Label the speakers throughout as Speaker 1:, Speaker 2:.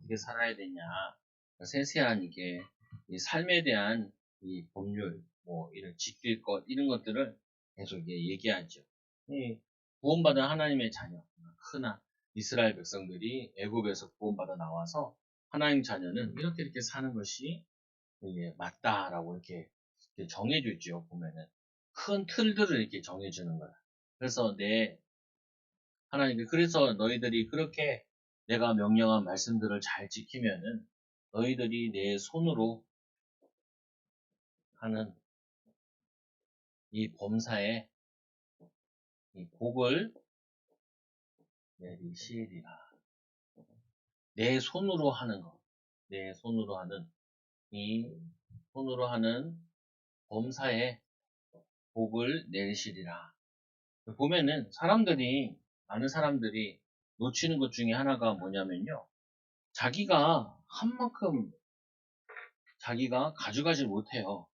Speaker 1: 어떻게 살아야 되냐. 세세한 이게 이 삶에 대한 이 법률, 뭐 이런 지킬 것 이런 것들을 계속 이게 얘기하죠. 이 구원받은 하나님의 자녀, 흔한 이스라엘 백성들이 애굽에서 구원받아 나와서 하나님 자녀는 이렇게 사는 것이 이게 맞다라고 이렇게 정해져 있죠. 보면은 큰 틀들을 이렇게 정해주는 거야. 그래서 그래서 너희들이 그렇게 내가 명령한 말씀들을 잘 지키면은 너희들이 내 손으로 하는 이 범사에 이 복을 내리시리라. 내 손으로 하는 것, 내 손으로 하는 이 손으로 하는 범사에 복을 내리시리라. 보면은 많은 사람들이 놓치는 것 중에 하나가 뭐냐면요. 자기가 한 만큼 자기가 가져가질 못해요.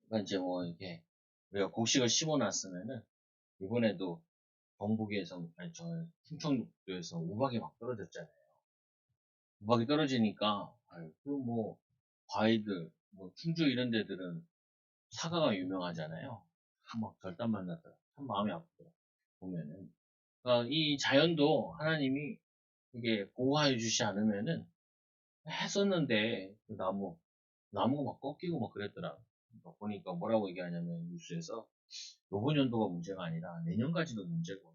Speaker 1: 그러니까 이제 뭐 이렇게 우리가 곡식을 심어놨으면은 이번에도 경북에서 아니 저 충청도에서 우박이 막 떨어졌잖아요. 우박이 떨어지니까 그 뭐 과일들 뭐 충주 이런 데들은 사과가 유명하잖아요. 막 절단 만났더라. 참 마음이 아프더라. 보면은 그러니까 이 자연도 하나님이 이게 보호해 주지 않으면은 했었는데 그 나무가 막 꺾이고 막 그랬더라. 그러니까 보니까 뭐라고 얘기하냐면 뉴스에서 요번 연도가 문제가 아니라 내년까지도 문제고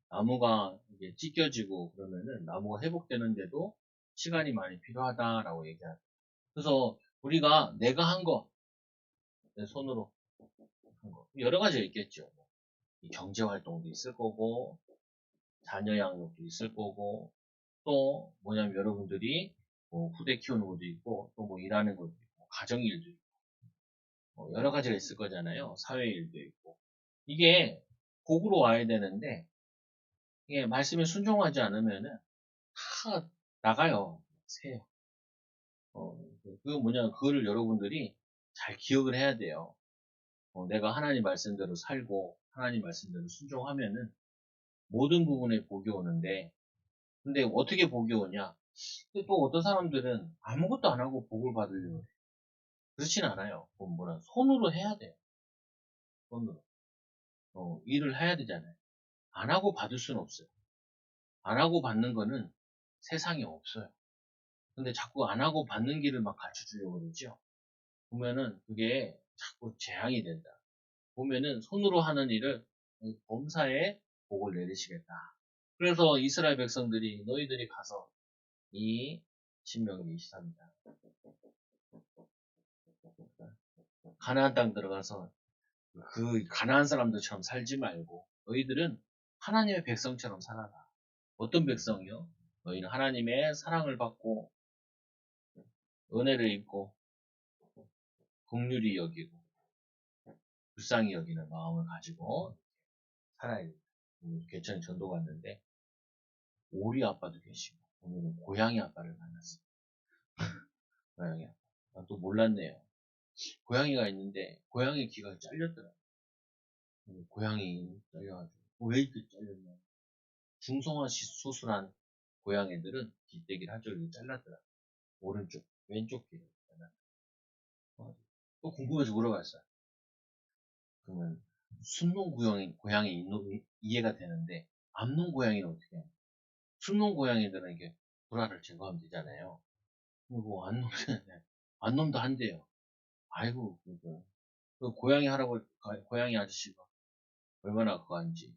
Speaker 1: 나무가 이게 찢겨지고 그러면은 나무가 회복되는데도 시간이 많이 필요하다라고 얘기하죠. 그래서 우리가 내가 한 거, 내 손으로 한 거, 여러 가지가 있겠죠. 경제 활동도 있을 거고, 자녀 양육도 있을 거고, 또 뭐냐면 여러분들이 뭐 후대 키우는 것도 있고, 또 뭐 일하는 것도 있고, 가정 일도 있고, 뭐 여러 가지가 있을 거잖아요. 사회 일도 있고. 이게 복으로 와야 되는데, 이게 말씀에 순종하지 않으면은 다 나가요. 새요. 그거를 여러분들이 잘 기억을 해야 돼요. 내가 하나님 말씀대로 살고, 하나님 말씀대로 순종하면은 모든 부분에 복이 오는데, 근데 어떻게 복이 오냐? 근데 또 어떤 사람들은 아무것도 안 하고 복을 받으려고 해. 그렇진 않아요. 손으로 해야 돼요. 손으로. 일을 해야 되잖아요. 안 하고 받을 수는 없어요. 안 하고 받는 거는 세상에 없어요. 근데 자꾸 안 하고 받는 길을 막 가르쳐 주려고 그러죠. 보면은 그게 자꾸 재앙이 된다. 보면은 손으로 하는 일을 범사에 복을 내리시겠다. 그래서 이스라엘 백성들이 너희들이 가서 이 신명기 23장 가나안 땅 들어가서 그 가나안 사람들처럼 살지 말고 너희들은 하나님의 백성처럼 살아라. 어떤 백성이요? 너희는 하나님의 사랑을 받고 은혜를 입고 긍휼히 여기고 불쌍히 여기는 마음을 가지고 살아야 됩니다. 개천에 전도 갔는데 오리 아빠도 계시고 오늘은 고양이 아빠를 만났어요. 고양이 아빠. 난 또 몰랐네요. 고양이가 있는데 고양이 귀가 잘렸더라고요. 고양이 잘려가지고 왜 이렇게 잘렸냐? 중성화 수술한 고양이들은 뒷대기를 한쪽으로 잘랐더라고요. 오른쪽, 왼쪽 귀를 잘랐더라고요. 또 궁금해서 물어봤어요. 그러면 순놈 고양이 이해가 되는데 암놈 고양이는 어떻게 해요? 순놈 고양이들은 이게 불화를 제거하면 되잖아요. 그리고 안놈도 한대요. 아이고, 그 고양이 아저씨가 얼마나 그거 한지.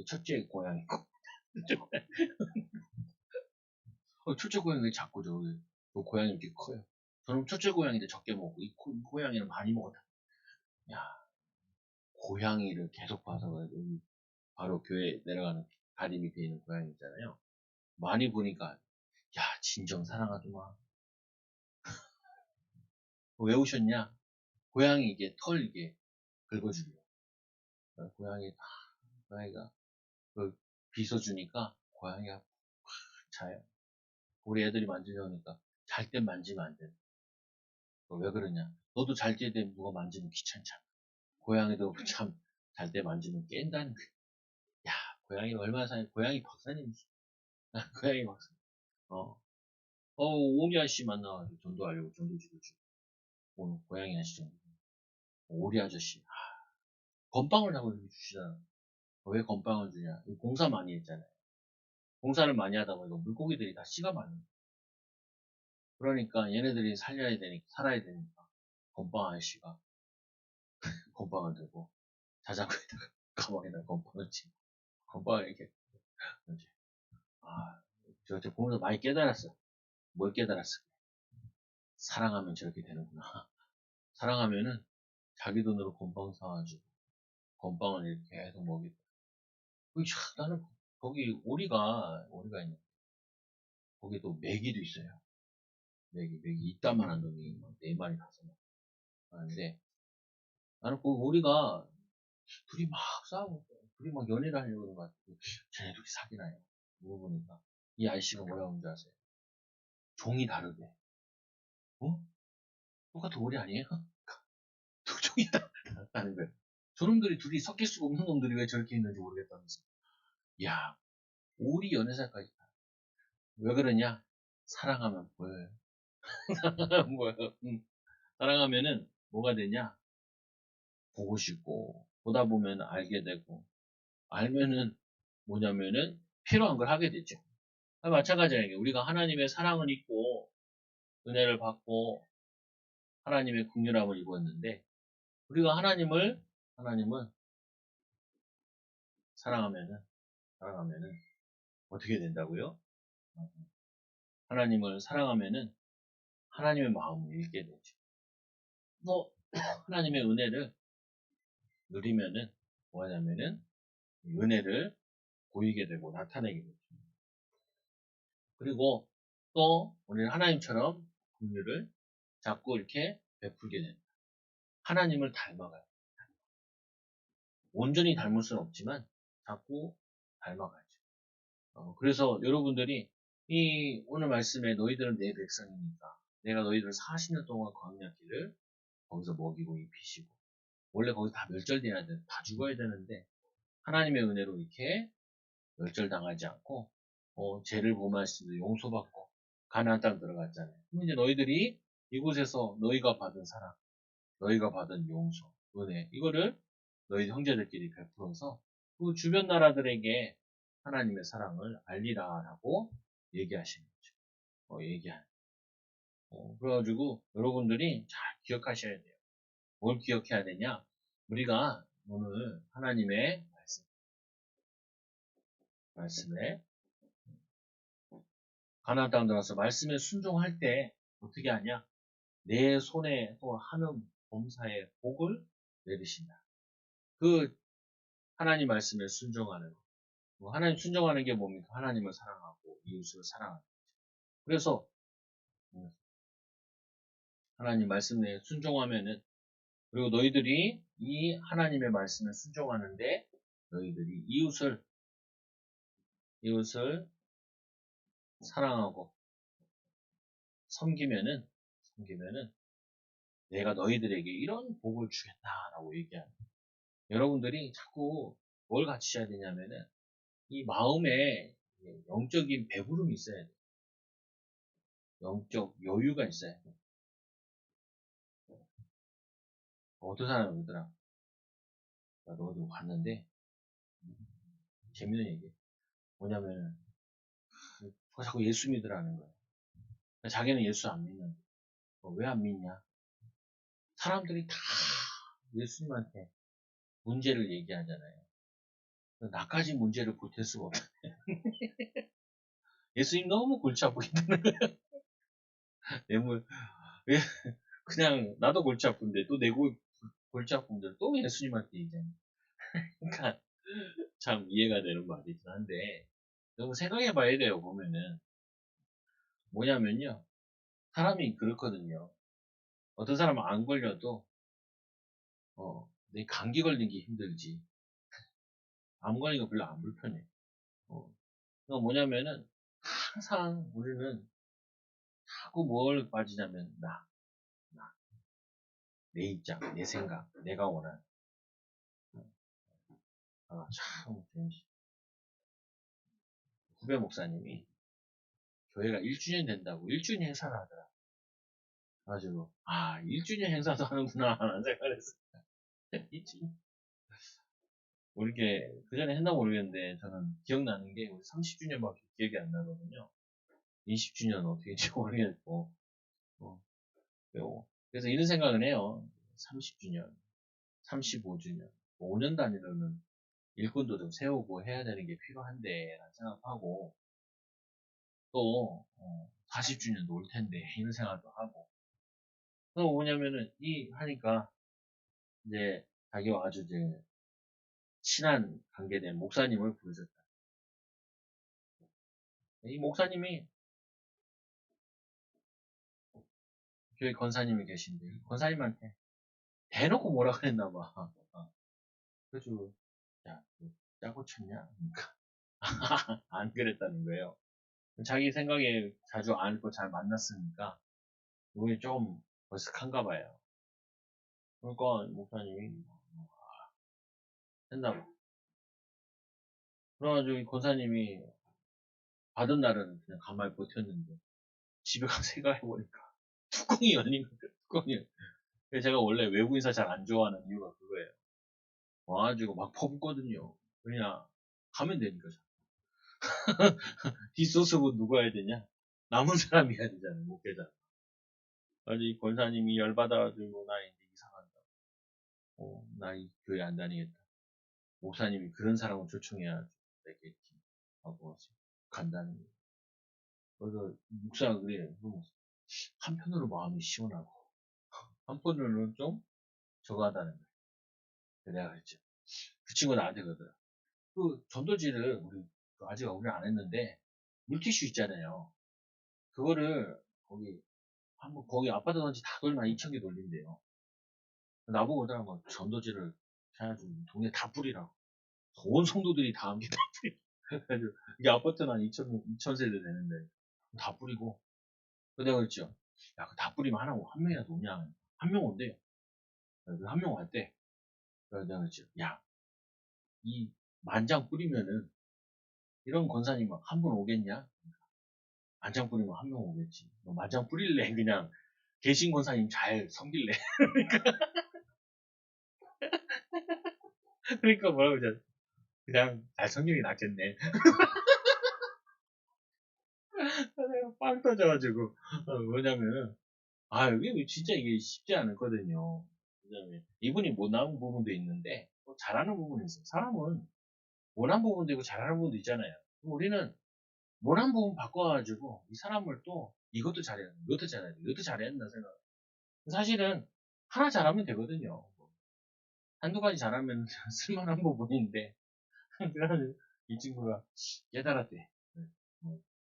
Speaker 1: 첫째 고양이. 첫째 고양이 왜 자꾸 저 고양이 이렇게 커요? 저는 첫째 고양이인데 적게 먹고, 이 고양이는 많이 먹었다. 야, 고양이를 계속 봐서, 여기 바로 교회 내려가는 다리 밑에 있는 고양이 있잖아요. 많이 보니까, 야, 진정 사랑하더만. 왜 오셨냐? 고양이 이게 긁어주려. 고양이가 그 빗어주니까 고양이가 자요. 우리 애들이 만지려니까 잘 땐 만지면 안 돼. 왜 그러냐? 너도 잘 때 누가 만지면 귀찮잖아. 고양이도 참 잘 때 만지면 깬다는 거야. 야, 고양이 얼마나 사냐? 고양이 박사님이시. 고양이 막, 오리 아저씨 만나가지고 전도하려고 전도지도 주고, 오늘 고양이 아저씨 전도. 오리 아저씨. 건빵을 자꾸 이렇게 주시잖아. 왜 건빵을 주냐? 공사 많이 했잖아요. 공사를 많이 하다 보니까 물고기들이 다 씨가 많은 거야. 그러니까 얘네들이 살아야 되니까, 건빵 아저씨가 건빵을 들고, 자전거에다가, 가방에다가 건빵을 치고, 건빵을 이렇게, 이제, 저 보면서 많이 깨달았어. 뭘 깨달았어? 사랑하면 저렇게 되는구나. 사랑하면은 자기 돈으로 건빵 사가지고 건빵을 이렇게 계속 먹이고. 나는 거기 오리가 있는. 거기 또 메기도 있어요. 메기 이따만한 놈이 막 4마리 5마리 하는데 나는 그 오리가 둘이 막 싸우고 둘이 막 연애를 하려고 그러는 것 같고 쟤네 둘이 사귀나요? 물어보니까 이 아저씨가 뭐라고 하는 줄 아세요? 종이 다르대. 어? 똑같은 오리 아니에요? 두 종이 다르다는 거예요. 저놈들이 둘이 섞일 수가 없는 놈들이 왜 저렇게 있는지 모르겠다면서. 야, 오리 연애사까지. 왜 그러냐? 사랑하면 보여요. 뭐예요? 사랑하면은 뭐가 되냐? 보고 싶고, 보다 보면 알게 되고, 알면은 뭐냐면은 필요한 걸 하게 되죠. 마찬가지예요. 우리가 하나님의 사랑을 입고, 은혜를 받고, 하나님의 긍휼함을 입었는데, 우리가 하나님을 사랑하면은 어떻게 된다고요? 하나님을 사랑하면은 하나님의 마음을 읽게 되죠. 또 하나님의 은혜를 누리면은 뭐냐면은 은혜를 보이게 되고 나타내게 되죠. 그리고 또 우리는 하나님처럼 긍휼을 자꾸 이렇게 베풀게 됩니다. 하나님을 닮아가요. 온전히 닮을 수는 없지만 자꾸 닮아가죠. 그래서 여러분들이 이 오늘 말씀에 너희들은 내 백성이니까 내가 너희들을 40년 동안 광야길을 거기서 먹이고 입히시고 원래 거기 다 멸절돼야 돼, 다 죽어야 되는데 하나님의 은혜로 이렇게 멸절당하지 않고 죄를 범하시도 용서받고 가나안 땅 들어갔잖아요. 그럼 이제 너희들이 이곳에서 너희가 받은 사랑, 너희가 받은 용서, 은혜 이거를 너희 형제들끼리 베풀어서 그 주변 나라들에게 하나님의 사랑을 알리라라고 얘기하시는 거죠. 그래가지고 여러분들이 잘 기억하셔야 돼요. 뭘 기억해야 되냐? 우리가 오늘 하나님의 말씀에 가나안 땅 들어가서 말씀에 순종할 때 어떻게 하냐? 내 손에 또 하는 범사에 복을 내리신다. 그 하나님 말씀에 순종하는 거. 하나님 순종하는 게 뭡니까? 하나님을 사랑하고 이웃을 사랑하는 거죠. 그래서 하나님 말씀에 순종하면은 그리고 너희들이 이 하나님의 말씀에 순종하는데 너희들이 이웃을 사랑하고 섬기면은 내가 너희들에게 이런 복을 주겠다라고 얘기하는 거예요. 여러분들이 자꾸 뭘 갖추셔야 되냐면은 이 마음에 영적인 배부름이 있어야 돼요. 영적 여유가 있어야 돼요. 어떤 사람이 그러더라. 나 너희들 봤는데 재밌는 얘기. 뭐냐면 자꾸 예수 믿으라는 거예요. 자기는 예수 안 믿는데 왜 안 믿냐? 사람들이 다 예수님한테 문제를 얘기하잖아요. 나까지 문제를 보탤 수가 없어요. 예수님 너무 골치 아프기 때문에 뇌물 왜 그냥 나도 골치 아픈데 또 내 골치 아픈데 또 예수님한테 얘기하는. 그러니까 참 이해가 되는 말이긴 한데 너무 생각해봐야 돼요. 보면은 뭐냐면요 사람이 그렇거든요. 어떤 사람은 안 걸려도 내 감기 걸린 게 힘들지 암 걸린 거 별로 안 불편해. 그러니까 뭐냐면은 항상 우리는 자꾸 뭘 빠지냐면 내 입장, 내 생각, 내가 원하는. 참, 후배 목사님이 교회가 1주년 된다고 1주년 행사를 하더라. 그래가지고, 1주년 행사도 하는구나, 라는 생각을 했어요. 1주년. 우리 게 그 전에 했나 모르겠는데, 저는 기억나는 게 우리 30주년밖에 기억이 안 나거든요. 20주년 어떻게 될지 모르겠고, 어, 그래서 이런 생각을 해요. 30주년, 35주년, 5년 단위로는 일꾼도 좀 세우고 해야 되는 게 필요한데, 라는 생각하고, 또, 40주년도 올 텐데, 이런 생각도 하고. 또 뭐냐면은, 하니까, 이제, 자기와 아주 이제, 친한 관계된 목사님을 부르셨다. 이 목사님이, 교회 권사님이 계신데, 권사님한테 대놓고 뭐라 그랬나 봐. 그래가지고, 야, 너 짜고 쳤냐? 그러니까, 안 그랬다는 거예요. 자기 생각에 자주 안고 잘 만났으니까, 이게 좀 어색한가 봐요. 그러니까, 목사님이, 했나 봐. 그래가지고, 이 권사님이 받은 날은 그냥 가만히 버텼는데, 집에 가서 생각해보니까, 뚜껑이 열린 거예요, 뚜껑이. 그래서 제가 원래 외부 인사 잘 안 좋아하는 이유가 그거예요. 와가지고 막 퍼붓거든요. 그냥, 가면 되니까. 뒷소습은 누가 해야 되냐? 남은 사람이 해야 되잖아요, 목회자. 그래서 이 권사님이 열받아가지고, 나 이제 이상한다. 나 이 교회 안 다니겠다. 목사님이 그런 사람을 초청해야 되겠지. 하고 간다는 거예요. 그래서 목사가 그래요. 한편으로 마음이 시원하고, 한편으로는 좀 저거 하다는 거예요. 그래서 내가 그랬죠. 그 친구가 나한테 그러더라. 그 전도지를 아직 우리 안 했는데, 물티슈 있잖아요. 그거를 한번 거기 아파트 단지 다 돌면 2,000개 돌린대요. 나보고 그러더라고. 전도지를 해가지고 동네 다 뿌리라고. 온 성도들이 다 함께 다 뿌리고. 그래가지고 이게 아파트는 한 2천 세대 되는데 다 뿌리고. 그래서 내가 그랬죠. 야, 그 다 뿌리면 한 명이라도 오냐? 한 명 온대요. 그래서 한 명 왔대. 그래서 내가 그랬죠. 야, 이 만장 뿌리면은 이런 권사님 막 한 분 오겠냐? 만장 뿌리면 한 명 오겠지. 너 만장 뿌릴래? 그냥 계신 권사님 잘 섬길래? 그러니까 뭐라고 그러지? 그냥 잘 섬기는 게 낫겠네. 내가 빵 터져가지고 뭐냐면은 이게 진짜 이게 쉽지 않거든요. 왜냐면 이분이 못나은 부분도 있는데 또 잘하는 부분이 있어요. 사람은 못한 부분도 있고 잘하는 부분도 있잖아요. 그럼 우리는 못한 부분 바꿔가지고 이 사람을 또 이것도 잘해야 돼, 이것도 잘해야 돼, 이것도 잘해야 된다 생각. 사실은 하나 잘하면 되거든요. 한두 가지 잘하면 쓸만한 부분인데 그래서 이 친구가 깨달았대.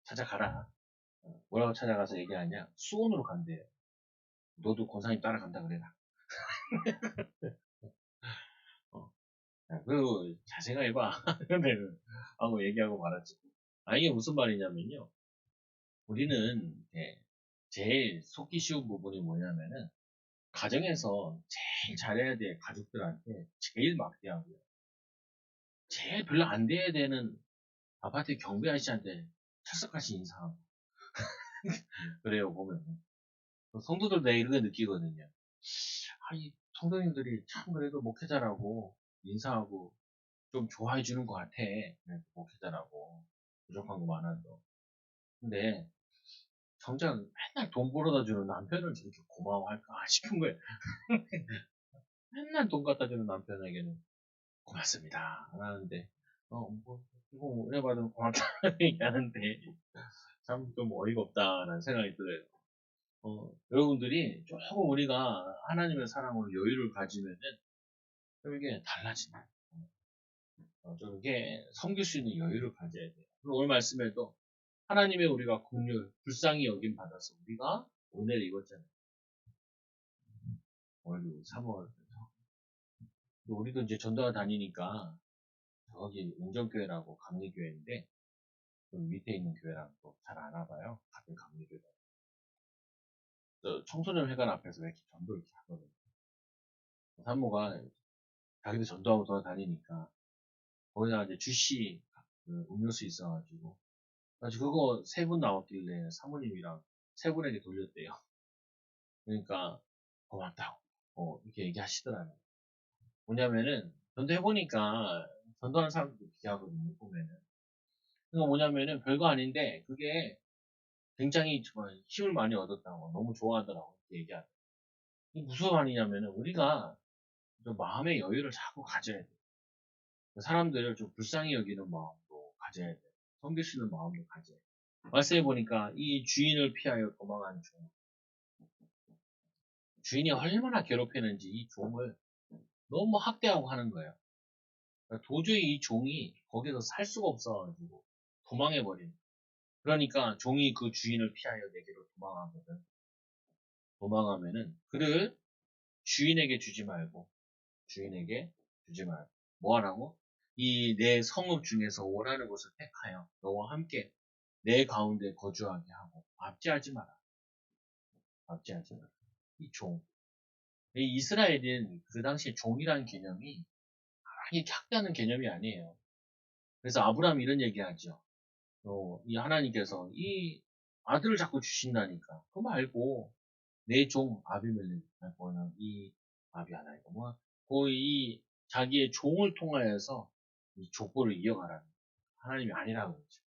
Speaker 1: 찾아가라. 뭐라고 찾아가서 얘기하냐? 수원으로 간대요. 너도 권사님 따라간다 그래라. 어, 야, 그, 잘 생각해봐. 그러면은, 하고 얘기하고 말았지. 이게 무슨 말이냐면요. 우리는, 제일 속기 쉬운 부분이 뭐냐면은, 가정에서 제일 잘해야 될 가족들한테 제일 막대하고요. 제일 별로 안 돼야 되는 아파트 경비 아저씨한테 철석같이 인사하고. 그래요, 보면. 성도들 내가 이런 거 느끼거든요. 이 성도님들이 참 그래도 목회자라고 인사하고 좀 좋아해 주는 것 같아. 목회자라고. 부족한 거 많아도. 근데 정작 맨날 돈 벌어다 주는 남편을 저렇게 고마워할까 싶은 거예요. 맨날 돈 갖다 주는 남편에게는 고맙습니다. 안 하는데, 이거 은혜 받으면 고맙다는 얘기하는데, 참 좀 어이가 없다라는 생각이 들어요. 여러분들이 조금 우리가 하나님의 사랑으로 여유를 가지면은, 좀 이게 달라진다. 좀 이게 섬길 수 있는 여유를 가져야 돼요. 오늘 말씀에도 하나님의 우리가 긍휼, 불쌍히 여김 받아서 우리가 은혜를 입었잖아요. 오늘 3월. 우리도 이제 전도가 다니니까 저기 웅정교회라고 감리교회인데 그 밑에 있는 교회랑 또 잘 아나 봐요. 같은 감리교회. 청소년 회관 앞에서 이렇게 전도를 이렇게 하거든요. 산모가 자기도 전도하고 돌아다니니까 거기다 이제 주시 그 음료수 있어가지고 그래서 그거 3분 나왔길래 사모님이랑 3분에게 돌렸대요. 그러니까 고맙다고 이렇게 얘기하시더라고요. 뭐냐면은 전도해보니까 전도하는 사람들도 비하거든요. 보면은. 그거 뭐냐면은 별거 아닌데 그게 굉장히 정말 힘을 많이 얻었다고 너무 좋아하더라고 이렇게 얘기하더라고요. 이게 무슨 말이냐면은 우리가 좀 마음의 여유를 자꾸 가져야 돼. 사람들을 좀 불쌍히 여기는 마음도 가져야 돼. 섬기시는 마음도 가져야 돼. 말씀해 보니까 이 주인을 피하여 도망하는 종. 주인이 얼마나 괴롭히는지 이 종을 너무 학대하고 하는 거예요. 그러니까 도저히 이 종이 거기서 살 수가 없어가지고 도망해 버리는. 그러니까 종이 그 주인을 피하여 내게로 도망하거든. 도망하면은 그를 주인에게 주지 말고 주인에게 주지 말고 뭐 하라고? 이 내 성읍 중에서 원하는 곳을 택하여 너와 함께 내 가운데 거주하게 하고 압제하지 마라. 압제하지 마라. 이 종. 이 이스라엘은 그 당시에 종이라는 개념이 이렇게 학대하는 개념이 아니에요. 그래서 아브라함이 이런 얘기하죠. 이 하나님께서 이 아들을 자꾸 주신다니까. 그거 말고 내 종 아비멜렉 말고는 이 아비하나이가 뭐 거의 자기의 종을 통하여서 이 족보를 이어가라는 하나님이 아니라고 그러죠.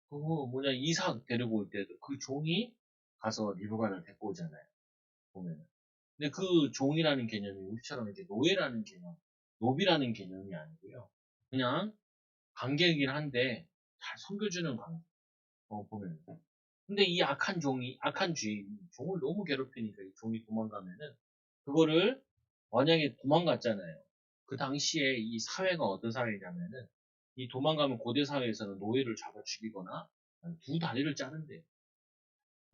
Speaker 1: 그거 뭐냐 이삭 데리고 올 때도 그 종이 가서 리브가를 데리고 오잖아요. 보면은. 근데 그 종이라는 개념이 우리처럼 이제 노예라는 개념, 노비라는 개념이 아니고요. 그냥 관계이긴 한데 잘 섬겨주는 관계. 보면. 근데 이 악한 종이, 악한 주인이 종을 너무 괴롭히니까 이 종이 도망가면은 그거를 만약에 도망갔잖아요. 그 당시에 이 사회가 어떤 사회냐면은 이 도망가면 고대 사회에서는 노예를 잡아 죽이거나 두 다리를 자른대요.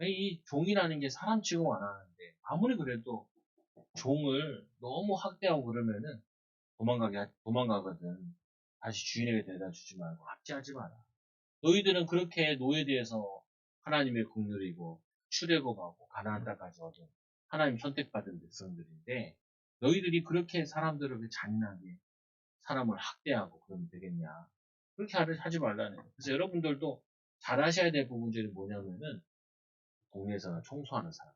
Speaker 1: 이 종이라는 게 사람 취급 안 하는데 아무리 그래도 종을 너무 학대하고 그러면은 도망가거든. 다시 주인에게 데려다 주지 말고 압제하지 마라. 너희들은 그렇게 노예에 대해서 하나님의 국률이고 출애굽하고 가나안 땅까지 얻은 하나님 선택받은 백성들인데 너희들이 그렇게 사람들을 잔인하게 사람을 학대하고 그러면 되겠냐? 그렇게 하지 말라는 거예요. 그래서 여러분들도 잘 하셔야 될 부분들이 뭐냐면은 동네에서는 청소하는 사람.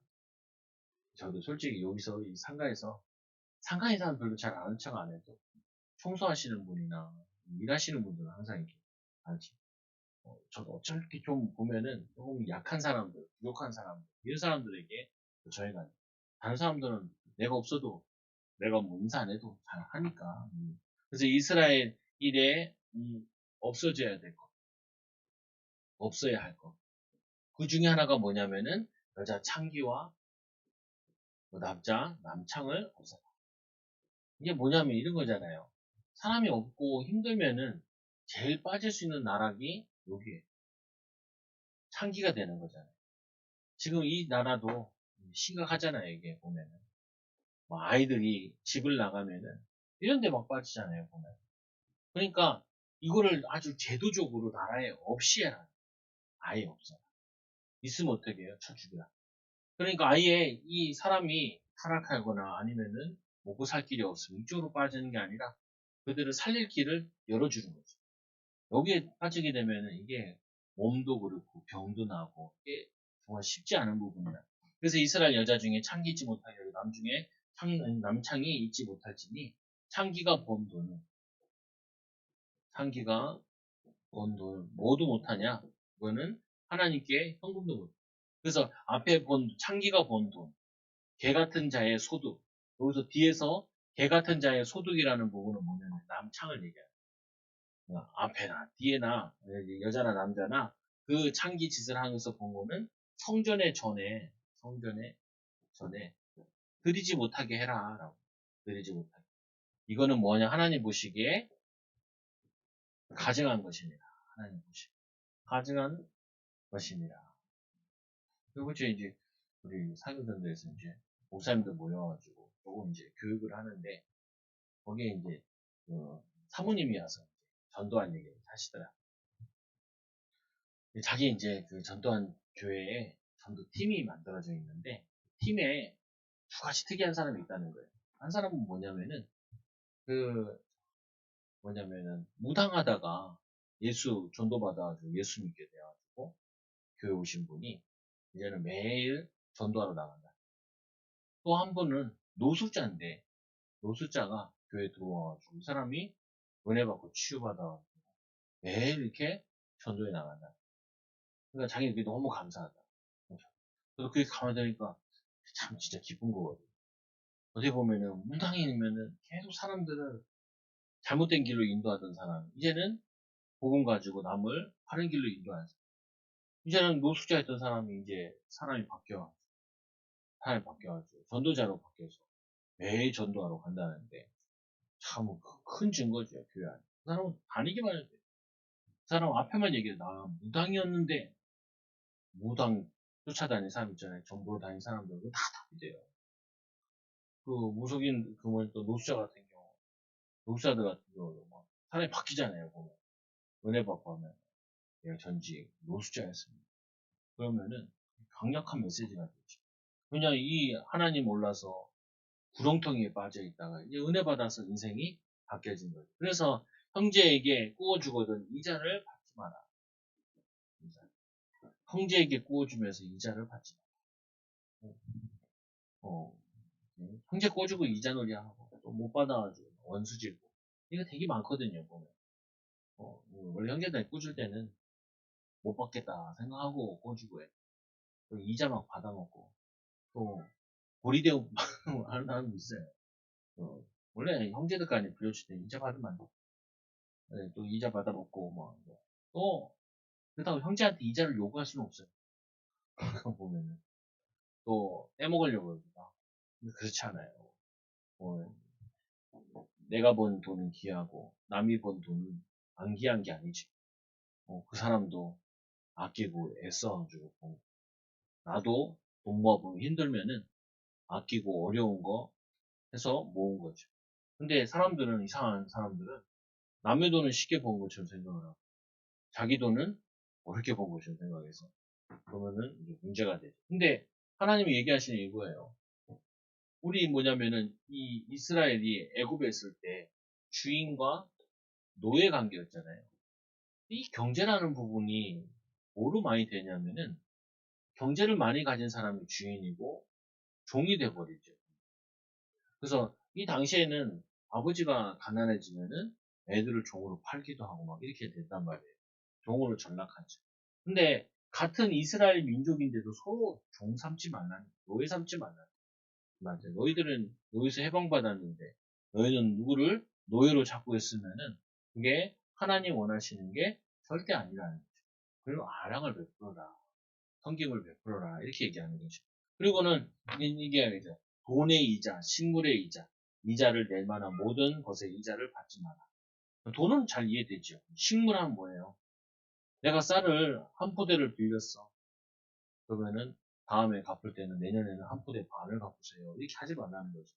Speaker 1: 저도 솔직히 여기서 이 상가에 사는 별로 잘 아는 척 안 해도 청소하시는 분이나 일하시는 분들은 항상 이렇게 알지. 저도 어차피 좀 보면은 조금 약한 사람들, 부족한 사람들, 이런 사람들에게 저희가 다른 사람들은 내가 없어도 내가 뭐 인사 안 해도 잘 하니까. 그래서 이스라엘 일에 없어져야 될 것, 없어야 할 것. 그 중에 하나가 뭐냐면은 여자 창기와 뭐 남자 남창을 없애라. 이게 뭐냐면 이런 거잖아요. 사람이 없고 힘들면은 제일 빠질 수 있는 나락이 여기에 창기가 되는 거잖아요. 지금 이 나라도 심각하잖아요, 이게 보면은. 뭐 아이들이 집을 나가면은 이런 데 막 빠지잖아요, 보면. 그러니까 이거를 아주 제도적으로 나라에 없이 해라. 아예 없어. 있으면 어떻게 해요? 쳐 죽여라. 그러니까 아예 이 사람이 타락하거나 아니면은 먹고 살 길이 없으면 이쪽으로 빠지는 게 아니라 그들을 살릴 길을 열어주는 거죠. 여기에 빠지게 되면은 이게 몸도 그렇고 병도 나고 이게 정말 쉽지 않은 부분이다. 그래서 이스라엘 여자 중에 창기 있지 못하게 남 중에 남창이 있지 못할지니 창기가 번 돈은 창기가 번 돈을 모두 못하냐? 그거는 하나님께 현금도 못. 그래서 앞에 본 창기가 번 돈, 개 같은 자의 소득. 여기서 뒤에서 개 같은 자의 소득이라는 부분은 뭐냐면 남창을 얘기해요. 앞에나 뒤에나 여자나 남자나 그 창기 짓을 하면서 본 거는 성전에 전에 드리지 못하게 해라라고. 드리지 못하게. 이거는 뭐냐? 하나님 보시기에 가증한 것입니다. 하나님 보시기에 가증한 것입니다. 그리고 이제 우리 사교전도에서 이제 목사님들 모여가지고 조금 이제 교육을 하는데 거기에 이제 그 사모님이 와서 전도한 얘기를 하시더라. 자기 이제 그 전도한 교회에 전도팀이 만들어져 있는데 팀에 두 가지 특이한 사람이 있다는 거예요. 한 사람은 그 뭐냐면은 무당하다가 예수 전도받아가지고 예수 믿게 돼요. 교회 오신 분이 이제는 매일 전도하러 나간다. 또 한 분은 노숙자인데 노숙자가 교회에 들어와가지고 이 사람이 은혜 받고 치유받아 매일 이렇게 전도에 나간다. 그러니까 자기는 그게 너무 감사하다. 그래서 그게 가만히 되니까 참 진짜 기쁜 거거든. 어떻게 보면은 무당이면은 계속 사람들을 잘못된 길로 인도하던 사람, 이제는 복음 가지고 남을 바른 길로 인도하는 사람. 이제는 노숙자였던 사람이 이제 사람이 바뀌어가지고 전도자로 바뀌어서 매일 전도하러 간다는데 참 큰 증거죠, 교회 안에. 그 사람은 다니기만 해도 돼. 그 사람 앞에만 얘기해. 나 무당이었는데 무당 쫓아다니는 사람 있잖아요. 전도로 다니는 사람들 그거 다 답이 돼요. 그 무속인 또 노숙자 같은 경우 노숙자들 같은 경우 막 사람이 바뀌잖아요. 보면 은혜 받고 하면 내가 전직 노숙자였습니다. 그러면은 강력한 메시지가 되죠. 그냥 이 하나님 몰라서 구렁텅이에 빠져 있다가 이제 은혜 받아서 인생이 바뀌어진 거죠. 그래서 형제에게 구워주거든 이자를 받지 마라. 이자. 형제에게 구워주면서 이자를 받지 마라. 어, 형제 구워주고 이자 놀이하고 또 못 받아가지고 원수질고 이거 되게 많거든요. 보면 원래 형제들 꾸줄 때는 못 받겠다 생각하고 꾸주고 해. 또 이자 막 받아먹고 또 고리대우 하는 사람도 있어요. 원래 형제들 간에 빌려줄 때 이자 받으면 안 돼. 네, 또 이자 받아먹고 뭐 또 그렇다고 형제한테 이자를 요구할 수는 없어요. 그거 보면은 또 떼먹으려고 합니다. 근데 그렇지 않아요. 어, 내가 번 돈은 귀하고 남이 번 돈은 안 귀한 게 아니지. 그 사람도 아끼고 애써가지고 나도 돈 모아보면 힘들면은 아끼고 어려운 거 해서 모은 거죠. 근데 사람들은 이상한 사람들은 남의 돈은 쉽게 번 것처럼 생각을 하고 자기 돈은 어렵게 번 것처럼 생각해서 그러면은 이제 문제가 되죠. 근데 하나님이 얘기하시는 이거예요. 우리 뭐냐면은 이 이스라엘이 애굽에 있을 때 주인과 노예 관계였잖아요. 이 경제라는 부분이 뭐로 많이 되냐면은 경제를 많이 가진 사람이 주인이고 종이 돼버리죠. 그래서 이 당시에는 아버지가 가난해지면은 애들을 종으로 팔기도 하고 막 이렇게 된단 말이에요. 종으로 전락하죠. 근데 같은 이스라엘 민족인데도 서로 종 삼지 말라는, 노예 삼지 말라는. 맞아요. 너희들은 노예에서 해방받았는데 너희는 누구를 노예로 잡고 있으면은 그게 하나님 원하시는 게 절대 아니라는 거죠. 그리고 아랑을 베풀어라. 성김을 베풀어라. 이렇게 얘기하는 거죠. 그리고는 이게 알죠. 돈의 이자, 식물의 이자, 이자를 낼 만한 모든 것의 이자를 받지 마라. 돈은 잘 이해되죠. 식물은 뭐예요? 내가 쌀을 한 포대를 빌렸어. 그러면은 다음에 갚을 때는 내년에는 한 포대 반을 갚으세요. 이렇게 하지 말라는 거죠.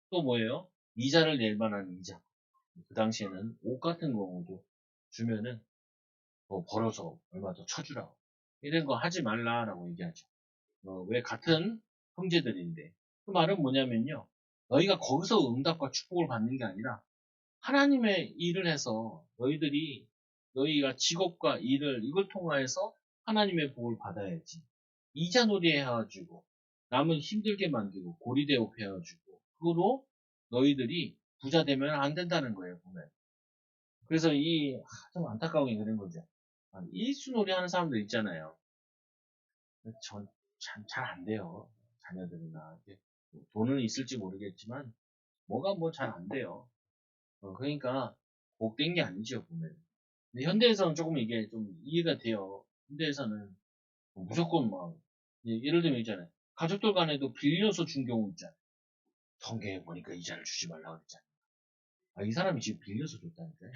Speaker 1: 또 뭐예요? 이자를 낼 만한 이자. 그 당시에는 옷 같은 경우도 주면은 벌어서 얼마 더 쳐주라고. 이런 거 하지 말라라고 얘기하죠. 왜 같은 형제들인데. 그 말은 뭐냐면요. 너희가 거기서 응답과 축복을 받는 게 아니라 하나님의 일을 해서 너희가 직업과 일을 이걸 통하여서 하나님의 복을 받아야지. 이자놀이 해가지고 남은 힘들게 만들고 고리대옥 해가지고 그거로 너희들이 부자 되면 안 된다는 거예요. 보면. 그래서 좀 안타까운 게 그런 거죠. 일수놀이 하는 사람들 있잖아요. 전 잘 안 돼요. 자녀들이나 돈은 있을지 모르겠지만 뭐가 뭐 잘 안 돼요. 그러니까 복된 게 아니죠, 보면. 근데 현대에서는 조금 이게 좀 이해가 돼요. 현대에서는 무조건 막 예를 들면 있잖아요. 가족들 간에도 빌려서 준 경우 있잖아요. 성경에 보니까 이자를 주지 말라고 그랬잖아요. 이 사람이 지금 빌려서 줬다니까요.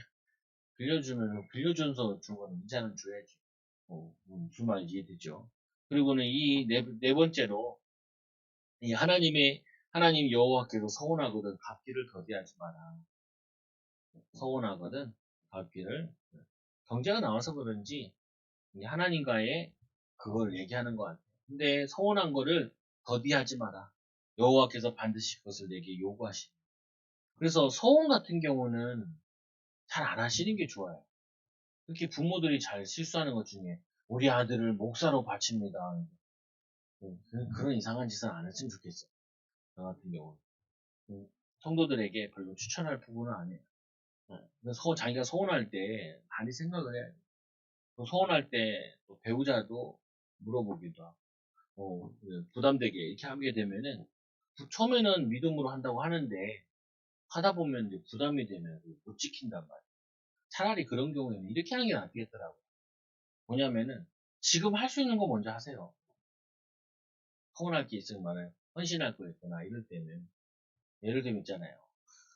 Speaker 1: 빌려주면서 준 거는 이자는 줘야지. 무슨 말인지 이해되죠? 그리고는 이 네 번째로 이 하나님 여호와께서 서운하거든 갚기를 더디하지 마라. 서운하거든 갚기를. 경제가 나와서 그런지 하나님과의 그걸 얘기하는 것 같아요. 근데 서운한 거를 더디하지 마라. 여호와께서 반드시 그것을 내게 요구하시니. 그래서 서운 같은 경우는 잘 안 하시는 게 좋아요. 특히 부모들이 잘 실수하는 것 중에 우리 아들을 목사로 바칩니다. 그런 이상한 짓은 안 했으면 좋겠어. 저 같은 경우는. 성도들에게 별로 추천할 부분은 아니에요. 자기가 서운할 때 많이 생각을 해야 돼. 또 서운할 때 또 배우자도 물어보기도 하고, 부담되게 이렇게 하게 되면은, 처음에는 믿음으로 한다고 하는데, 하다 보면 이제 부담이 되면 못 지킨단 말이에요. 차라리 그런 경우에는 이렇게 하는 게 낫겠더라고요. 뭐냐면은, 지금 할 수 있는 거 먼저 하세요. 서운할 게 있으면 말아요. 헌신할 거 있거나 이럴 때는, 예를 들면 있잖아요.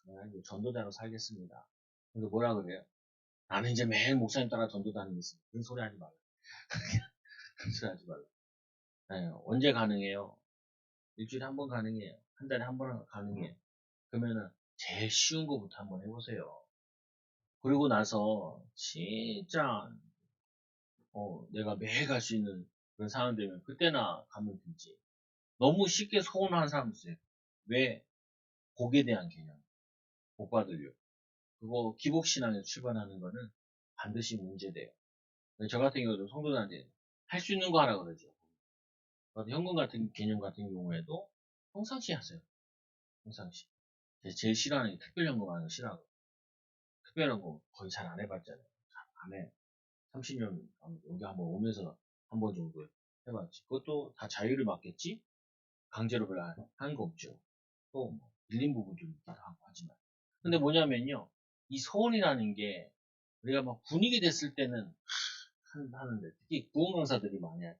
Speaker 1: 내가 이제 전도자로 살겠습니다. 그래서 뭐라 그래요? 나는 이제 매일 목사님 따라 전도 다니겠습니다. 그런 소리 하지 말라. 그런 소리 하지 말라. 네, 언제 가능해요? 일주일에 한 번 가능해요. 한 달에 한 번 가능해요. 그러면은 제일 쉬운 거부터 한번 해보세요. 그리고 나서 진짜 내가 매일 갈 수 있는 그런 상황 되면 그때나 가면 되지. 너무 쉽게 서운한 사람 있어요. 왜? 복에 대한 개념. 복 받으려. 그거 기복신앙에서 출발하는 거는 반드시 문제돼요. 저 같은 경우도 성도들한테 할 수 있는 거 하라 그러죠. 현금 같은 개념 같은 경우에도 평상시 하세요. 평상시. 제일 싫어하는 게 특별현금 하는 거 싫어하고. 특별한 거 거의 잘 안 해봤잖아요. 잘 안 해. 30년 여기 한번 오면서 한 번 정도 해봤지. 그것도 다 자유를 맡겠지? 강제로 별로 하는 거 없죠. 또뭐 밀린 부분도 있기도 하고 하지만. 근데 뭐냐면요. 이 소원이라는 게 우리가 막 분위기 됐을 때는 하는데 특히 구원 강사들이 많이 하죠.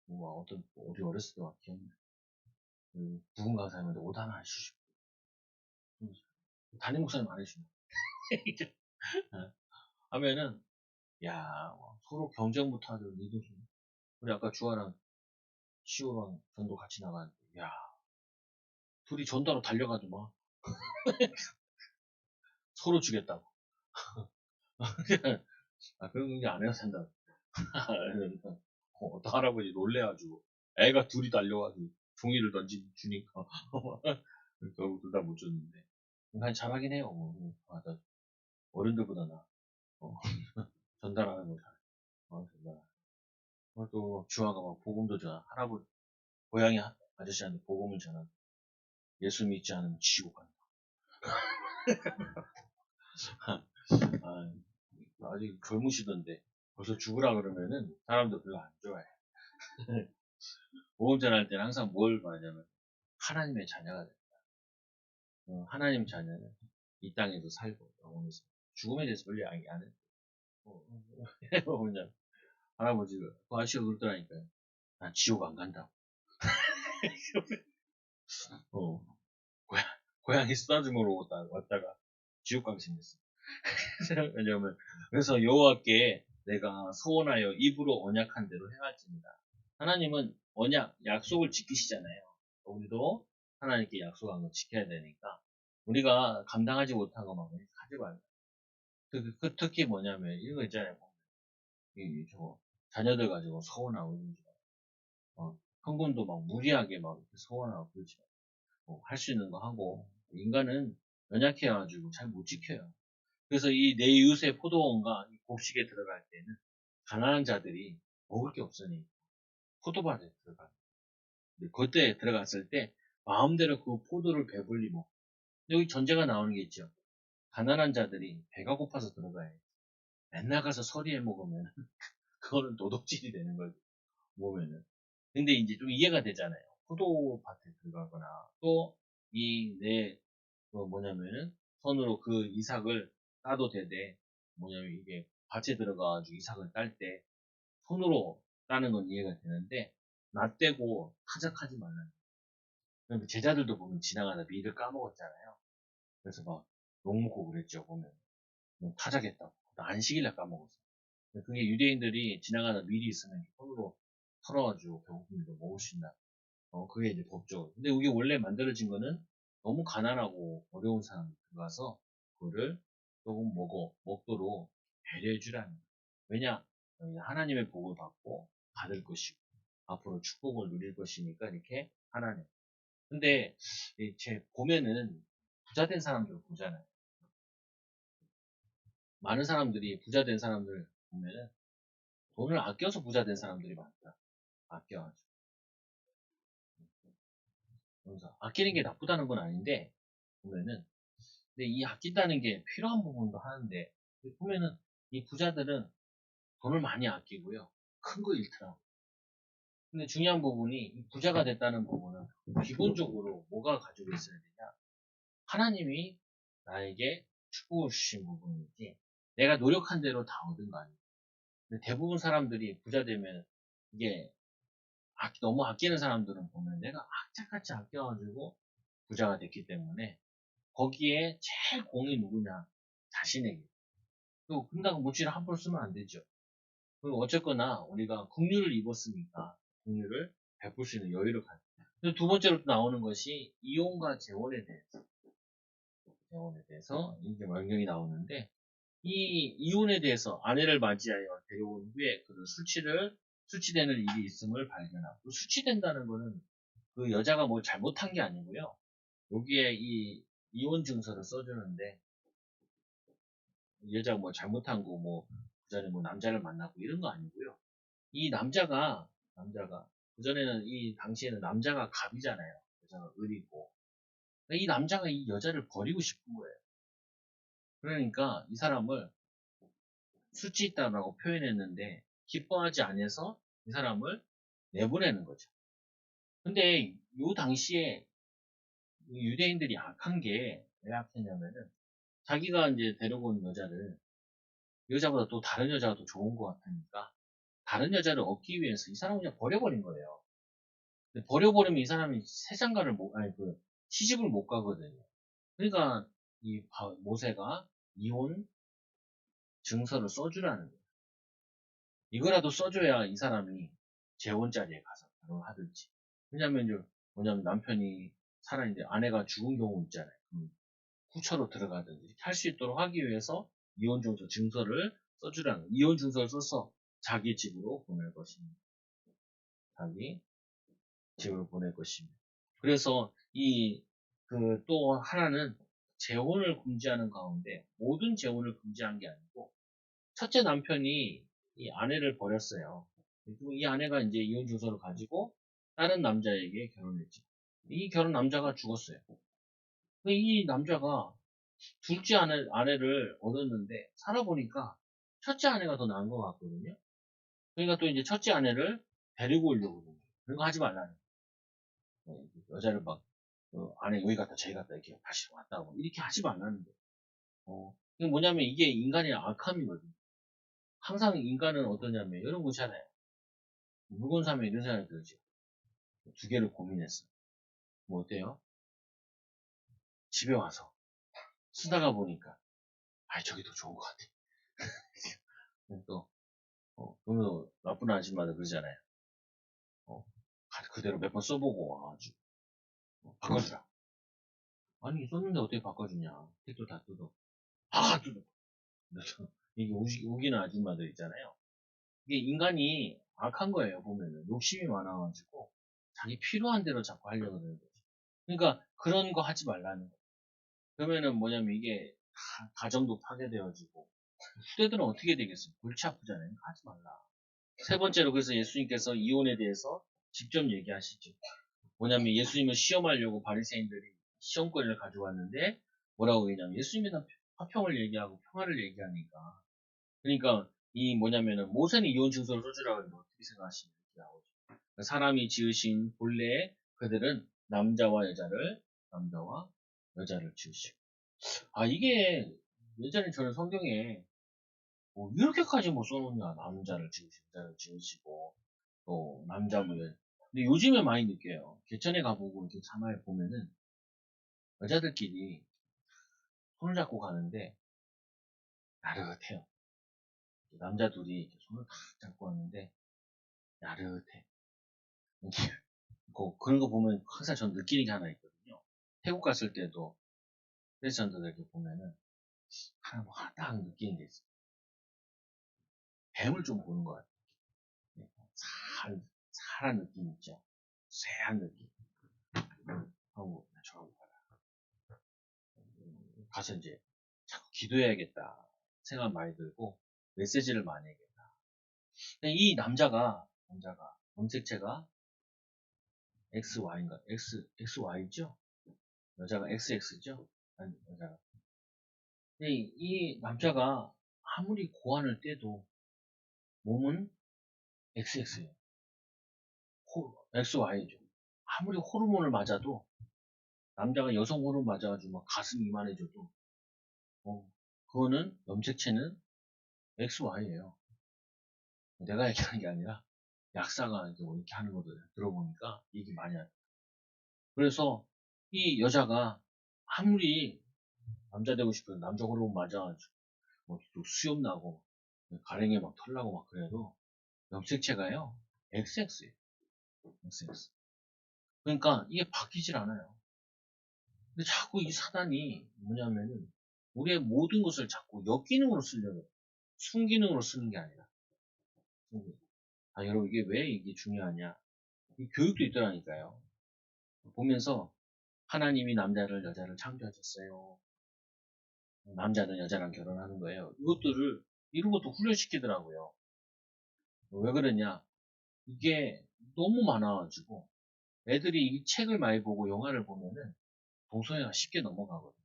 Speaker 1: 뭐 어떤 우리 어렸을 때 막 기억나. 구원 강사님한테 옷 하나 해주시고 담임 목사님 안 해주시고 하면은 야 서로 경쟁부터 하죠. 니도 우리 아까 주아랑 시우랑 전도 같이 나가는데 야 둘이 전도하러 달려가지고 막 서로 주겠다고. 아 그런 게 안 해도 산다. 그러니까 어떤 할아버지 놀래가지고 애가 둘이 달려가지고 종이를 주니까 결국 둘 다 못 줬는데 난 잘하긴 해요. 맞아. 어른들보다 나 어, 전달하는 거 잘해. 전달. 또 주아가 막 복음도 전하. 할아버지 고양이 아저씨한테 복음을 전하. 예수 믿지 않으면 지옥 간다. 아, 아직 젊으시던데 벌써 죽으라 그러면은 사람들 별로 안 좋아해. 복음 전할 때는 항상 뭘 말하냐면 하나님의 자녀가 돼. 하나님 자녀는 이 땅에서 살고 영원에서 죽음에 대해서 별로 이야기 안 해. 뭐냐 할아버지가 그 아저씨가 그러더라니까요. 난 지옥 안 간다고. 어, 고양, 고양이 쓰다듬으러 왔다가 지옥 가게 생겼어. 왜냐면 그래서 여호와께 내가 소원하여 입으로 언약한 대로 행할지니다. 하나님은 언약 약속을 지키시잖아요. 우리도 하나님께 약속한 거 지켜야 되니까 우리가 감당하지 못한 것만 하지 말고 특히 뭐냐면 이런 거 있잖아요. 저 자녀들 가지고 서운하고 이러지 현금도 막 무리하게 막 서운하고 그러지 할 수 있는 거 하고 인간은 연약해가지고 잘 못 지켜요. 그래서 이 내 이웃의 포도원과 이 곡식에 들어갈 때는 가난한 자들이 먹을 게 없으니 포도밭에 들어가. 그때 들어갔을 때 마음대로 그 포도를 배불리 먹고 여기 전제가 나오는 게 있죠. 가난한 자들이 배가 고파서 들어가야 돼. 맨날 가서 서리해 먹으면 그거는 도둑질이 되는 거죠. 보면은. 근데 이제 좀 이해가 되잖아요. 포도밭에 들어가거나 또 뭐냐면은 손으로 그 이삭을 따도 되되 뭐냐면 이게 밭에 들어가가지고 이삭을 딸 때 손으로 따는 건 이해가 되는데 낯대고 타작하지 말라는 거예요. 제자들도 보면 지나가다 밀을 까먹었잖아요. 그래서 막 욕먹고 그랬죠. 보면 타작했다고. 안식일날 까먹었어. 그게 유대인들이 지나가다 밀이 있으면 손으로 털어가지고 배고프면 먹을 수 있나. 그게 이제 법적. 근데 이게 원래 만들어진 거는 너무 가난하고 어려운 사람이 들어가서 그거를 조금 먹도록 배려해 주라는 거예요. 왜냐? 하나님의 복을 받고 받을 것이고 앞으로 축복을 누릴 것이니까 이렇게 하나님. 근데 제 보면은 부자 된 사람들 보잖아요. 많은 사람들이 부자 된 사람들 보면은 돈을 아껴서 부자 된 사람들이 많다. 아껴가지고. 그래서 아끼는 게 나쁘다는 건 아닌데, 보면은, 근데 이 아낀다는 게 필요한 부분도 하는데, 보면은 이 부자들은 돈을 많이 아끼고요. 큰 거 잃더라고. 근데 중요한 부분이 이 부자가 됐다는 부분은 기본적으로 뭐가 가지고 있어야 되냐? 하나님이 나에게 축복을 주신 부분이지 내가 노력한 대로 다 얻은 거 아니에요. 근데 대부분 사람들이 부자 되면 이게 너무 아끼는 사람들은 보면 내가 악착같이 아껴가지고 부자가 됐기 때문에 거기에 제일 공이 누구냐? 자신에게. 또 금당 무치를 함부로 쓰면 안 되죠. 그리고 어쨌거나 우리가 긍휼을 입었으니까 긍휼을 베풀 수 있는 여유를 가져. 두 번째로 또 나오는 것이 이혼과 재혼에 대해서 이제 명령이 나오는데 이 이혼에 대해서 아내를 맞이하여 데려온 후에 그를 수치되는 일이 있음을 발견하고 수치된다는 거는 그 여자가 뭐 잘못한 게 아니고요. 여기에 이 이혼 증서를 써주는데 여자가 뭐 잘못한 거 뭐 그전에 뭐 남자를 만나고 이런 거 아니고요. 이 남자가 그전에는 이 당시에는 남자가 갑이잖아요. 여자가 을이고 이 남자가 이 여자를 버리고 싶은 거예요. 그러니까 이 사람을 수치있다라고 표현했는데 기뻐하지 않아서 이 사람을 내보내는 거죠. 근데 요 당시에 유대인들이 악한 게 왜 악했냐면은 자기가 이제 데리고 온 여자를 여자보다 또 다른 여자가 더 좋은 것 같으니까 다른 여자를 얻기 위해서 이 사람을 그냥 버려버린 거예요. 버려버리면 이 사람이 세장가를 못, 아니 그 시집을 못 가거든요. 그러니까 이 모세가 이혼 증서를 써주라는 거예요. 이거라도 써줘야 이 사람이 재혼 자리에 가서 결혼을 하든지. 뭐냐면 남편이 살아있는데 아내가 죽은 경우 있잖아요. 후처로 들어가든지 이렇게 할 수 있도록 하기 위해서 이혼 증서를 써주라는 거예요. 이혼 증서를 써서 자기 집으로 보낼 것입니다. 자기 집으로 보낼 것입니다. 그래서 또 하나는 재혼을 금지하는 가운데 모든 재혼을 금지한 게 아니고 첫째 남편이 이 아내를 버렸어요. 그리고 이 아내가 이제 이혼 증서를 가지고 다른 남자에게 결혼했죠. 이 결혼 남자가 죽었어요. 이 남자가 둘째 아내를 얻었는데 살아보니까 첫째 아내가 더 나은 것 같거든요. 그러니까 또 이제 첫째 아내를 데리고 오려고 그러는 거예요. 그런 거 하지 말라는 거예요. 여자를 막 아내 여기 갔다 저기 갔다 이렇게 다시 왔다 고 이렇게 하지 말라는 거예요. 이게 뭐냐면 이게 인간의 악함이거든요. 항상 인간은 어떠냐면 이런 거 있잖아요. 물건 사면 이런 생각이 들죠. 두 개를 고민했어. 뭐 어때요? 집에 와서 쓰다가 보니까 저게 더 좋은 것 같아. 또 그러면 나쁜 아줌마들 그러잖아요. 그대로 몇 번 써보고 와가지고 바꿔주라. 아니 썼는데 어떻게 바꿔주냐. 택도 다 뜯어. 뜯어. 그래서 이게 우기는 아줌마들 있잖아요. 이게 인간이 악한 거예요. 보면은 욕심이 많아가지고 자기 필요한 대로 자꾸 하려고 하는 거죠. 그러니까 그런 거 하지 말라는 거예요. 그러면은 뭐냐면 이게 가정도 파괴되어지고 후대들은 어떻게 되겠어요? 골치 아프잖아요. 하지 말라. 세 번째로 그래서 예수님께서 이혼에 대해서 직접 얘기하시죠. 뭐냐면 예수님을 시험하려고 바리새인들이 시험거리를 가져왔는데 뭐라고 얘기냐면 예수님에 대한 화평을 얘기하고 평화를 얘기하니까 그러니까 이 뭐냐면은 모세는 이혼 증서를 써주라고 했는데 어떻게 생각하시냐 이렇게 나오죠. 그러니까 사람이 지으신 본래 그들은 남자와 여자를 지으시고 이게 예전에 저는 성경에 뭐 이렇게까지 뭐 써놓냐 남자를 지으시고 여자를 지으시고 또 남자 뭐 근데 요즘에 많이 느껴요. 개천에 가보고 이렇게 사마에 보면은 여자들끼리 손을 잡고 가는데 야릇해요. 남자 둘이 이렇게 손을 탁 잡고 가는데 야릇해. 그런 거 보면 항상 전 느끼는 게 하나 있거든요. 태국 갔을 때도 패션들 이렇게 보면은 하나 딱 느끼는 게 있어요. 뱀을 좀 보는 것 같아요. 살한 느낌 있죠. 쎄한 느낌. 하고 저하고 가서 이제 자꾸 기도해야겠다 생각 많이 들고 메시지를 많이 해야겠다. 근데 이 남자가 염색체가 XY인가? XY죠? 여자가 XX죠? 아니, 여자가. 근데 이 남자가 아무리 고안을 떼도 몸은 XX예요. XY죠. 아무리 호르몬을 맞아도 남자가 여성 호르몬 맞아가지고 막 가슴이 이만해져도 그거는 염색체는 XY예요. 내가 얘기하는 게 아니라 약사가 이렇게 하는 거를 들어보니까 얘기 많이 하죠. 그래서 이 여자가 아무리 남자 되고 싶어서 남자 호르몬 맞아가지고 또 수염 나고 가랭이 막 털나고 막 그래도 염색체가요 XX예요. XX. 그러니까 이게 바뀌질 않아요. 근데 자꾸 이 사단이 뭐냐면은 우리의 모든 것을 자꾸 역기능으로 쓰려고 해요. 순기능으로 쓰는 게 아니라. 여러분 이게 왜 이게 중요하냐? 이 교육도 있더라니까요. 보면서 하나님이 남자를 여자를 창조하셨어요. 남자는 여자랑 결혼하는 거예요. 이런 것도 훈련시키더라고요. 왜 그러냐? 이게 너무 많아가지고 애들이 이 책을 많이 보고 영화를 보면은 동성애가 쉽게 넘어가거든요.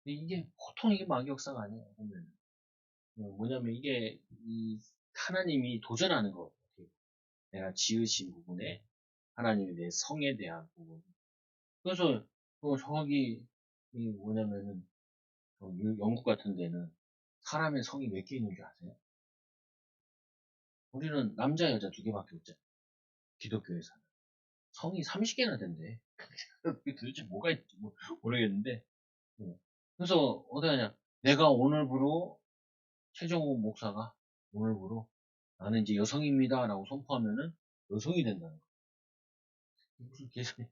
Speaker 1: 근데 이게 보통 이게 막역사가 아니에요. 보면 뭐냐면 이게 이 하나님이 도전하는 거예요. 내가 지으신 부분에 하나님이 내 성에 대한 부분. 그래서 정확히 이 뭐냐면은 영국 같은 데는 사람의 성이 몇 개 있는 줄 아세요? 우리는 남자 여자 두 개밖에 없잖아요. 기독교에서는 성이 30개나 된대. 그게 도대체 뭐가 있는지 모르겠는데. 그래서 어떠냐? 내가 오늘부로 최종호 목사가 오늘부로 나는 이제 여성입니다라고 선포하면은 여성이 된다는 거예요. 무슨 개소리?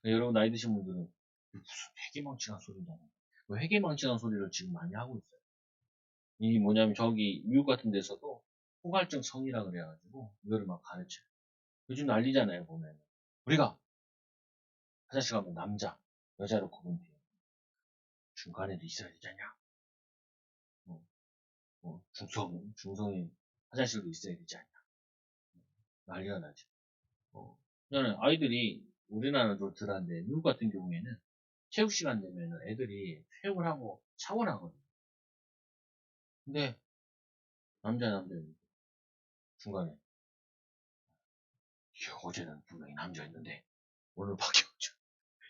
Speaker 1: 여러분 나이 드신 분들은 무슨 회개망치한 소리냐? 회개망치한 소리를 지금 많이 하고 있어요. 이 뭐냐면 저기 미국 같은 데서도 포괄적 성이라 그래가지고 이거를 막 가르쳐요. 요즘 난리잖아요 보면 우리가 화장실 가면 남자 여자로 구분돼요. 중간에도 있어야 되잖냐? 어, 중성인 화장실도 있어야 되지 않냐? 난리가 나죠. 그러니까 아이들이 우리나라도 덜한데 미국 같은 경우에는 체육 시간 되면 애들이 체육을 하고 샤워를 하거든요. 근데 남자 중간에 어제는 분명히 남자였는데 오늘 바뀌었죠.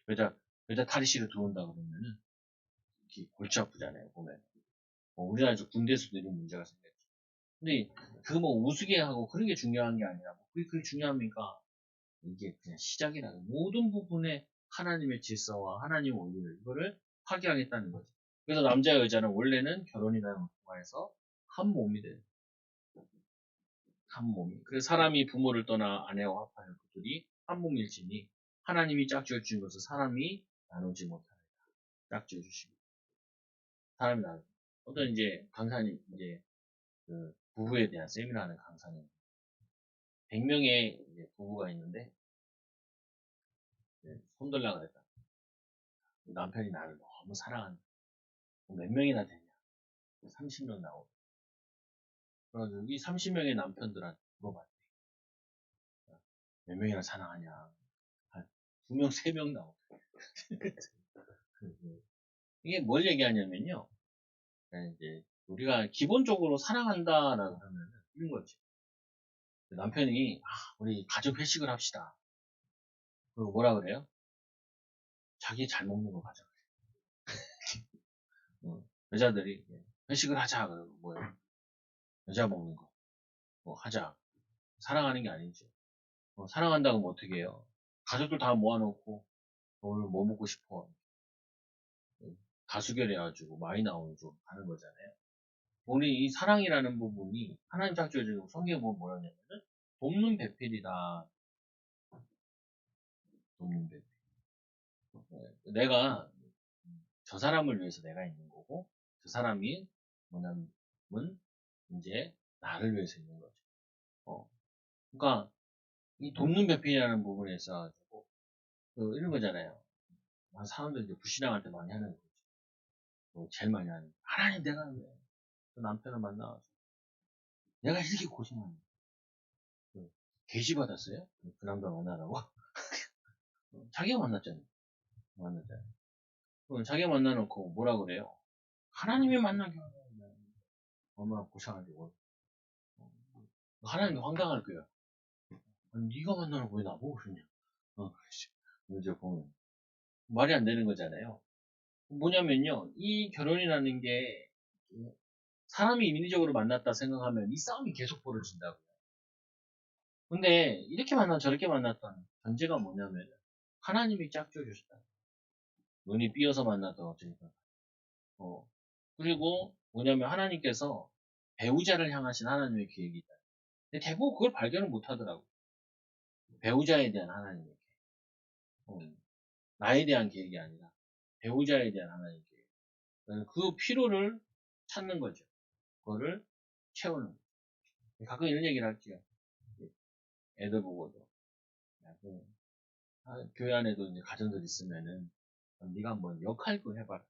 Speaker 1: 여자 여자 탈의실에 들어온다 그러면은 골치 아프잖아요 보면. 우리나라에서 군대에서도 이런 문제가 생겼죠. 근데 그 뭐 우스개하고 그런 게 중요한 게 아니라 그게 중요합니까? 이게 그냥 시작이라 모든 부분에 하나님의 질서와 하나님의 원리를 이거를 파괴하겠다는 거죠. 그래서 남자 여자는 원래는 결혼이라는 통화에서 한 몸이 돼요. 한 몸이. 그래서 사람이 부모를 떠나 아내와 합하여 그들이 한 몸일지니 하나님이 짝지어 주신 것을 사람이 나누지 못하리라. 짝지어 주시고 사람이 나누. 어떤 이제 강사님 이제 그 부부에 대한 세미나하는 강사님 100명의 부부가 있는데 손들라 그랬다. 남편이 나를 너무 사랑한다. 몇 명이나 되냐? 30명 나오고. 그래가지고 이 30명의 남편들한테 물어봤대. 몇 명이나 사랑하냐? 한 2명, 3명 나오고. 이게 뭘 얘기하냐면요. 이제 우리가 기본적으로 사랑한다라고 하면 이런 거지. 남편이 우리 가족 회식을 합시다. 그리고 뭐라 그래요? 자기 잘 먹는 거 가자. 여자들이 회식을 하자. 그러고 뭐예요? 여자 먹는 거. 뭐 하자. 사랑하는 게 아니죠. 사랑한다고 하면 어떻게 해요? 가족들 다 모아놓고 오늘 뭐 먹고 싶어? 다수결해가지고 많이 나오는 쪽 가는 거잖아요. 우리 이 사랑이라는 부분이 하나님 창조주고 성경에 보면 뭐라 하냐면은 돕는 배필이다. 돕는 배필. 내가 저 사람을 위해서 내가 있는 거고 저 사람이 뭐냐면 이제 나를 위해서 있는 거죠. 그러니까 이 돕는 배필이라는 부분에 있어가지고 이런 거잖아요. 사람들 이제 불신앙할 때 많이 하는 거죠. 제일 많이 하는 하나님 내가 왜 그 남편을 만나가지고 내가 이렇게 고생하는 게시 받았어요? 그 남자 만나라고? 자기가 만났잖아요. 만났잖아요. 자기가 만나놓고 뭐라 그래요? 하나님이 만나게 하면 얼마나 고생하고 하나님이 황당할 거예요. 아니, 네가 만나놓고 왜 나보고 그러냐? 이제 보면 말이 안 되는 거잖아요. 뭐냐면요, 이 결혼이라는 게 사람이 인위적으로 만났다 생각하면 이 싸움이 계속 벌어진다고요. 근데 이렇게 만나 저렇게 만났던 전제가 뭐냐면 하나님이 짝지어주셨다. 눈이 삐어서 만났던 어쩌니까. 그리고 뭐냐면 하나님께서 배우자를 향하신 하나님의 계획이 있다. 근데 대부분 그걸 발견을 못 하더라고. 배우자에 대한 하나님의 계획. 나에 대한 계획이 아니라 배우자에 대한 하나님의 계획. 그 필요를 찾는 거죠. 그거를 채우는 거죠. 가끔 이런 얘기를 할게요. 애들 보고도. 야, 교회 안에도 이제 가정들 있으면은 네가 한번 역할극 해봐라.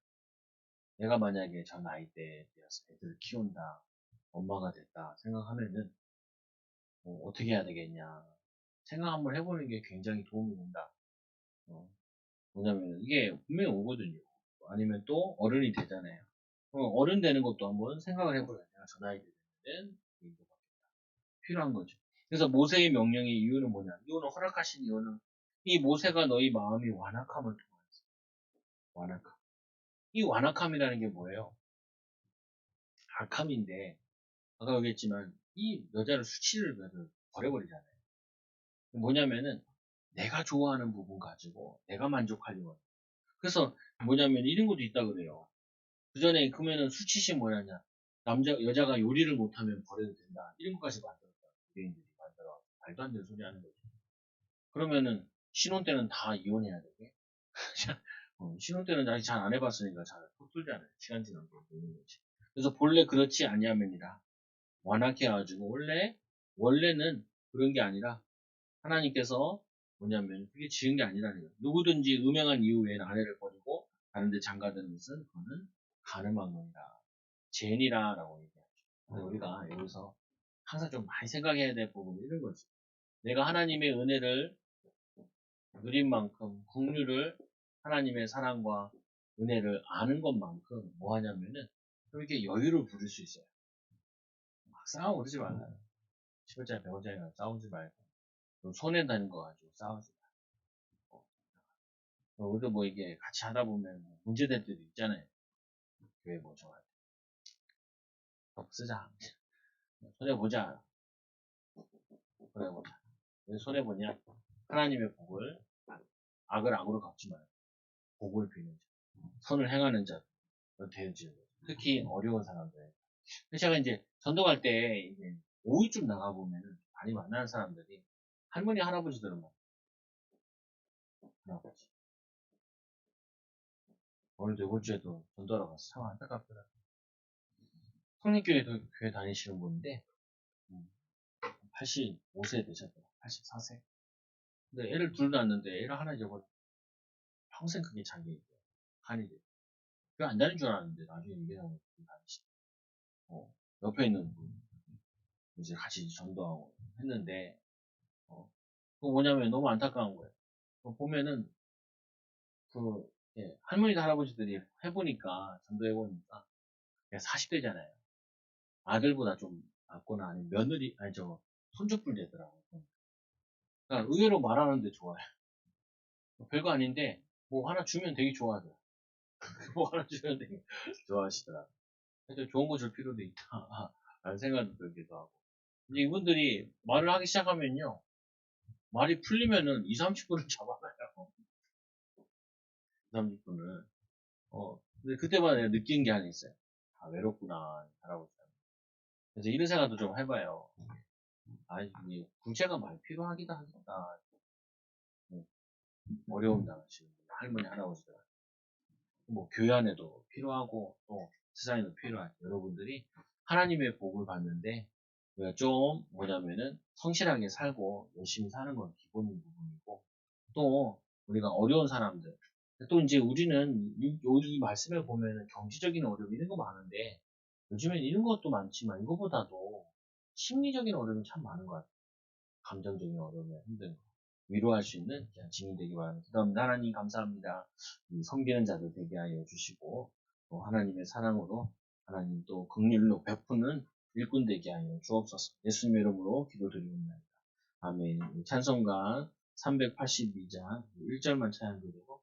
Speaker 1: 내가 만약에 저 나이대에 되어서 애들을 키운다, 엄마가 됐다 생각하면은 어떻게 해야 되겠냐 생각 한번 해보는 게 굉장히 도움이 된다. 뭐냐면 이게 분명히 오거든요. 아니면 또 어른이 되잖아요. 어른 되는 것도 한번 생각을 해보라. 내가 저 나이 되면 필요한 거죠. 그래서 모세의 명령의 이유는 뭐냐? 이유는 허락하신 이유는 이 모세가 너희 마음이 완악함을 통해서 완악함. 이 완악함이라는 게 뭐예요? 악함인데 아까 얘기했지만 이 여자를 수치를 버려버리잖아요. 뭐냐면은 내가 좋아하는 부분 가지고 내가 만족하려고. 그래서 뭐냐면 이런 것도 있다 그래요. 그 전에 그러면은 수치심 뭐냐냐? 여자가 요리를 못하면 버려도 된다. 이런 것까지 만들었다. 유대인들이 만들어. 말도 안 되는 소리 하는 거지. 그러면은 신혼 때는 다 이혼해야 되게? 신혼 때는 자기 잘 안 해봤으니까 잘 헛돌잖아요. 시간 지나면 되는 거지. 그래서 본래 그렇지 아니하면이라 완악해 가지고 원래는 그런 게 아니라 하나님께서 뭐냐면 그게 지은 게 아니라는 거예요. 누구든지 음행한 이유 외에는 아내를 버리고 다른 데 장가드는 것은 그거는 가늠한 겁니다. 죄인이라라고 얘기하죠. 그래서 우리가 여기서 항상 좀 많이 생각해야 될 부분은 이런 거지. 내가 하나님의 은혜를 누린 만큼 국류를 하나님의 사랑과 은혜를 아는 것만큼 뭐 하냐면은 그렇게 여유를 부릴 수 있어요. 막 싸우고 그러지 말아요. 10원짜리 100원짜리가 싸우지 말고 손해다는 거 가지고 싸우지 말고 우리도 뭐 이게 같이 하다 보면 문제될 때도 있잖아요. 교회 뭐 정할 때 쓰자 손해보자 손해보자 왜 손해보냐 하나님의 복을 악을 악으로 갚지 말고 복을 비는 자 선을 행하는 자 되어지는 거죠. 특히 어려운 사람들 제가 이제 전도 갈 때 이제 오후쯤 나가보면 많이 만나는 사람들이 할머니 할아버지들은 할아버지 오늘도 이번 주에도 전도하러 가서 참 안타깝더라고요. 성립교회 교회 다니시는 분인데 85세 되셨더라. 84세. 근데 애를 둘 낳았는데 애를 하나 잊어버려. 평생 그게 자기 한이 돼. 교회 안 다닌 줄 알았는데 나중에 얘기하면 다니시. 옆에 있는 분 이제 같이 전도하고 했는데 그거 뭐냐면 너무 안타까운 거예요. 보면은 할머니 할아버지들이 해보니까 전도해보니까 40대잖아요. 아들보다 좀 낫거나 아니면 며느리 아니 저 손주뻘 되더라고요. 그러니까 의외로 말하는데 좋아요. 별거 아닌데 뭐 하나 주면 되게 좋아하더라. 뭐 하나 주면 되게 좋아하시더라. 그래서 좋은 거 줄 필요도 있다. 라는 생각도 들기도 하고. 근데 이분들이 말을 하기 시작하면요. 말이 풀리면은 2, 30분을 잡아놔요. 2, 30분을. 근데 그때마다 내가 느낀 게 하나 있어요. 아, 외롭구나. 할아버지. 그래서 이런 생각도 좀 해봐요. 아, 이게 구체가 많이 필요하기도 하겠다. 어려움 당하시는 할머니, 할아버지들. 뭐, 교회 안에도 필요하고, 또 세상에도 필요한 여러분들이 하나님의 복을 받는데, 좀 뭐냐면은 성실하게 살고 열심히 사는 건 기본인 부분이고, 또 우리가 어려운 사람들, 또 이제 우리는 이 말씀에 보면은 경제적인 어려움 이런 거 많은데, 요즘엔 이런 것도 많지만 이거보다도 심리적인 어려움이 참 많은 것 같아요. 감정적인 어려움이 힘든 거. 위로할 수 있는 증인 되기 바랍니다. 기도합니다. 하나님 감사합니다. 이 섬기는 자들 되게 하여 주시고 또 하나님의 사랑으로 하나님 또 긍휼로 베푸는 일꾼 되게 하여 주옵소서. 예수님 이름으로 기도드리옵나이다. 아멘. 찬송가 382장 1절만 찬양 드리고